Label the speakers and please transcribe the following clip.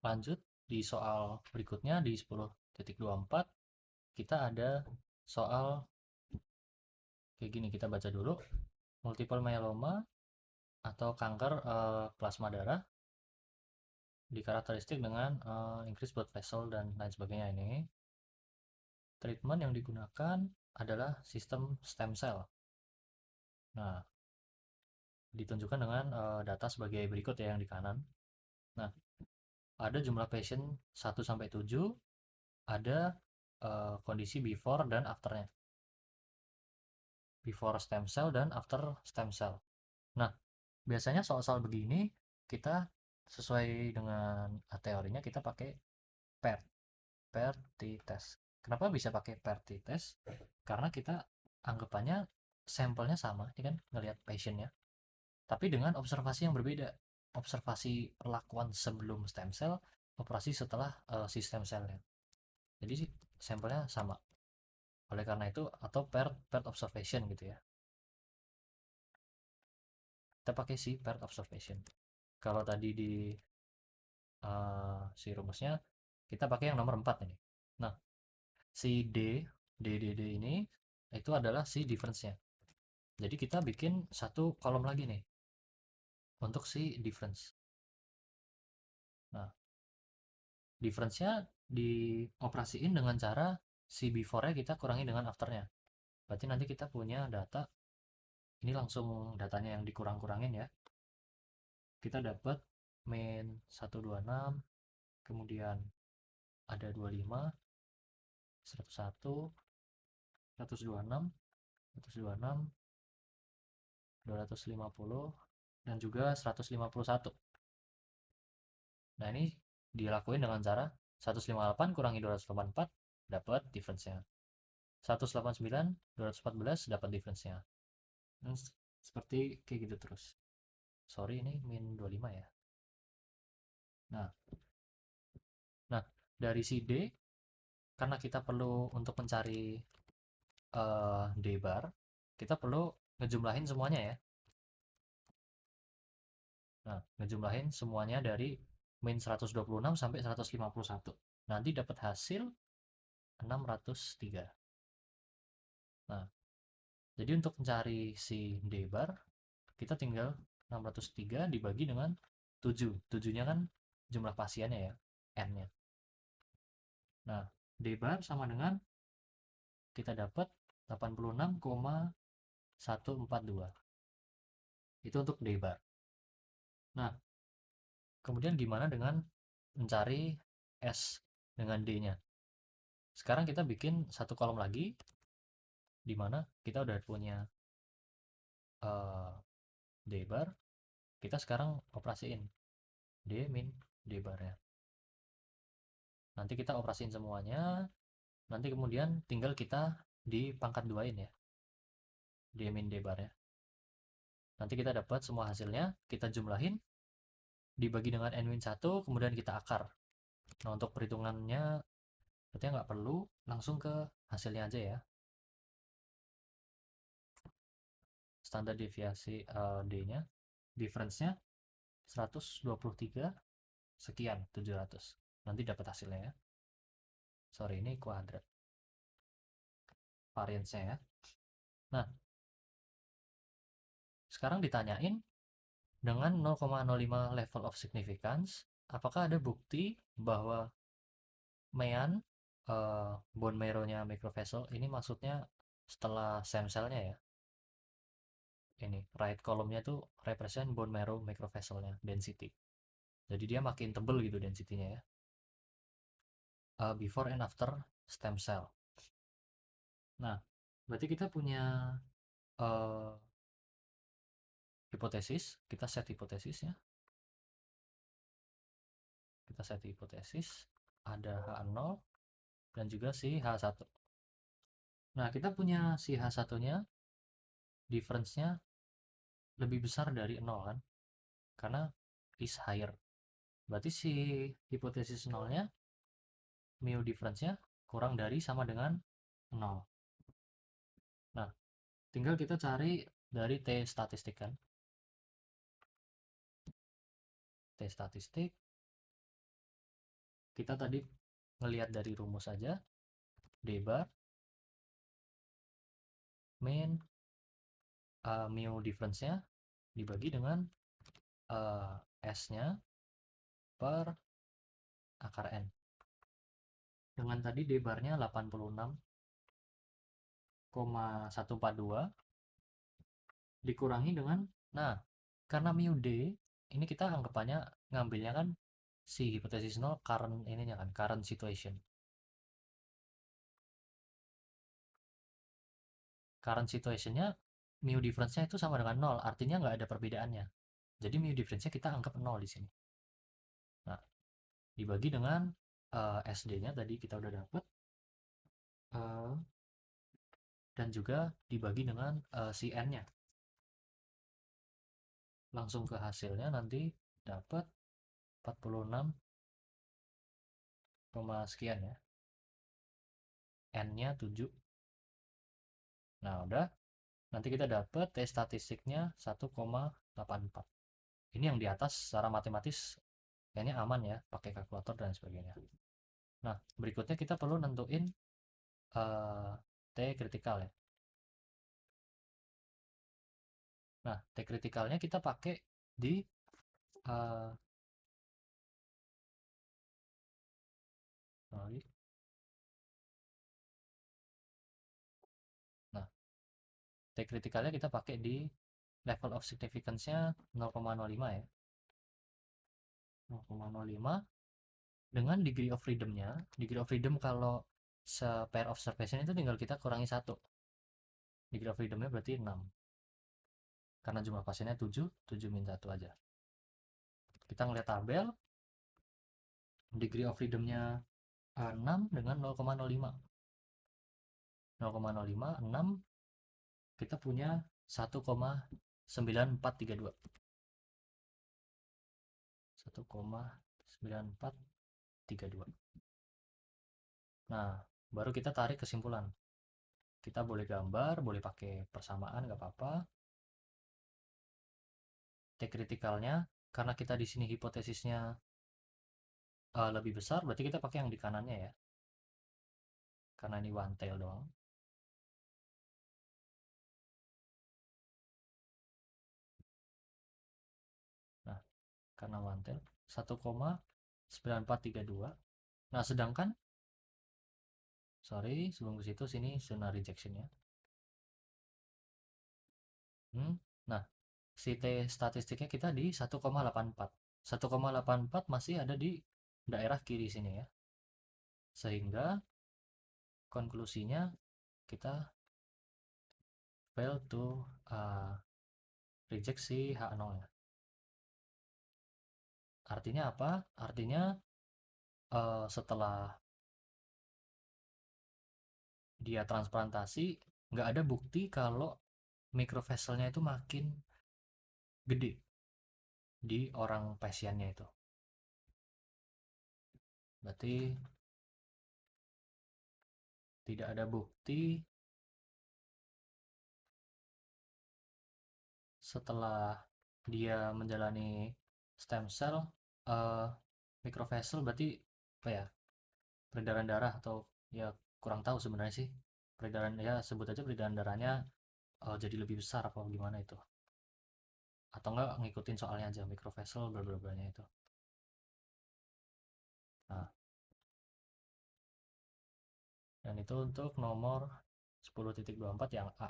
Speaker 1: lanjut di soal berikutnya di 10.24 kita ada soal kayak gini, kita baca dulu. Multiple myeloma atau kanker plasma darah dikarakteristik dengan increased blood vessel dan lain sebagainya. Ini treatment yang digunakan adalah sistem stem cell. Nah, ditunjukkan dengan data sebagai berikut ya yang di kanan. Nah, ada jumlah patient 1 sampai 7, ada kondisi before dan afternya. Before stem cell dan after stem cell. Nah, biasanya soal-soal begini kita sesuai dengan teorinya kita pakai PERT, PERT test. Kenapa bisa pakai PERT test? Karena kita anggapannya sampelnya sama, ini kan ngelihat patientnya, tapi dengan observasi yang berbeda. Observasi perlakuan sebelum stem cell, operasi setelah si stem cellnya. Jadi sampelnya sama. Oleh karena itu, atau paired observation gitu ya. Kita pakai si paired observation. Kalau tadi di si rumusnya, kita pakai yang nomor 4 ini. Nah, si D ini itu adalah si difference-nya. Jadi kita bikin satu kolom lagi nih untuk si difference. Nah, difference-nya dioperasiin dengan cara si before-nya kita kurangi dengan after-nya. Berarti nanti kita punya data, ini langsung datanya yang dikurang-kurangin ya. Kita dapat min 126, kemudian ada 25, 101, 126, 126, 250, dan juga 151. Nah, ini dilakuin dengan cara 158 kurangi 284 dapat difference-nya. 189, 214 dapat difference-nya. Dan seperti kayak gitu terus. Sorry, ini min 25 ya. Nah, dari si D, karena kita perlu untuk mencari D bar, kita perlu ngejumlahin semuanya ya. Nah, ngejumlahin semuanya dari min 126 sampai 151. Nanti dapat hasil 603. Nah, jadi untuk mencari si D bar, kita tinggal 603 dibagi dengan 7. 7-nya kan jumlah pasiennya ya, N-nya. Nah, D bar sama dengan kita dapat 86,142. Itu untuk D bar. Nah, kemudian gimana dengan mencari S dengan D-nya? Sekarang kita bikin satu kolom lagi, di mana kita udah punya D bar. Kita sekarang operasiin D min D bar ya. Nanti kita operasiin semuanya. Nanti kemudian tinggal kita di pangkat duain ya, D min D bar ya. Nanti kita dapat semua hasilnya, kita jumlahin, dibagi dengan n-1, kemudian kita akar. Nah, untuk perhitungannya berarti nggak perlu, langsung ke hasilnya aja ya. Standar deviasi D-nya, difference-nya 123 sekian 700. Nanti dapat hasilnya ya. Sorry, ini kuadrat. Variance-nya ya. Nah, sekarang ditanyain dengan 0,05 level of significance, apakah ada bukti bahwa mean bone marrow-nya microvessel ini maksudnya setelah stem cell-nya ya. Ini right column-nya tuh represent bone marrow microvessel-nya density. Jadi dia makin tebel gitu density-nya ya. Before and after stem cell. Nah, berarti kita punya hipotesis, kita set hipotesis ya. Kita set hipotesis, ada H0 dan juga si H1. Nah, kita punya si H1-nya, difference-nya lebih besar dari 0 kan? Karena is higher. Berarti si hipotesis 0-nya, mu difference-nya kurang dari sama dengan 0. Nah, tinggal kita cari dari T statistik kan. T statistik Kita tadi ngelihat dari rumus saja, d bar min mu difference-nya dibagi dengan S-nya per akar N. Dengan tadi d barnya 86,142 dikurangi dengan, nah, karena mu d ini kita anggapannya ngambilnya kan si hipotesis 0 current ininya kan, current situation. Current situationnya mu difference-nya itu sama dengan 0, artinya nggak ada perbedaannya. Jadi mu difference-nya kita anggap 0 di sini. Nah, dibagi dengan SD-nya tadi kita udah dapat, dan juga dibagi dengan si N-nya. Langsung ke hasilnya nanti dapat 46, sekian ya. N-nya 7. Nah, udah. Nanti kita dapat T statistiknya 1,84. Ini yang di atas secara matematis kayaknya aman ya, pakai kalkulator dan sebagainya. Nah, berikutnya kita perlu nentuin T kritikal ya. Nah, T kritikalnya kita pakai di uh, nah, T kritikalnya kita pakai di level of significance-nya 0,05 ya. 0,05 dengan degree of freedom-nya. Degree of freedom kalau pair observation itu tinggal kita kurangi 1. Degree of freedom-nya berarti 6. Karena jumlah pasiennya 7, 7 min 1 aja. Kita ngeliat tabel, degree of freedom-nya 6 dengan 0,05. 0,05, 6, kita punya 1,9432. 1,9432. Nah, baru kita tarik kesimpulan. Kita boleh gambar, boleh pakai persamaan, nggak apa-apa. T kritikalnya, karena kita di sini hipotesisnya lebih besar, berarti kita pakai yang di kanannya ya. Karena ini one tail doang. Nah, karena one tail 1,9432. Nah, sedangkan sorry, sebelum ke situ sini zona rejectionnya. Nah, si T statistiknya kita di 1,84. 1,84 masih ada di daerah kiri sini ya. Sehingga konklusinya kita fail to reject si H0 ya. Artinya apa? Artinya setelah dia transplantasi nggak ada bukti kalau microvesselnya itu makin gede di orang pasiennya itu. Berarti tidak ada bukti setelah dia menjalani stem cell microvessel berarti apa ya, peredaran darah atau ya kurang tahu sebenarnya sih, peredaran ya sebut aja peredaran darahnya jadi lebih besar apa gimana itu, atau enggak ngikutin soalnya aja microvessel bla bla blanya itu. Nah, dan itu untuk nomor 10.24 yang A.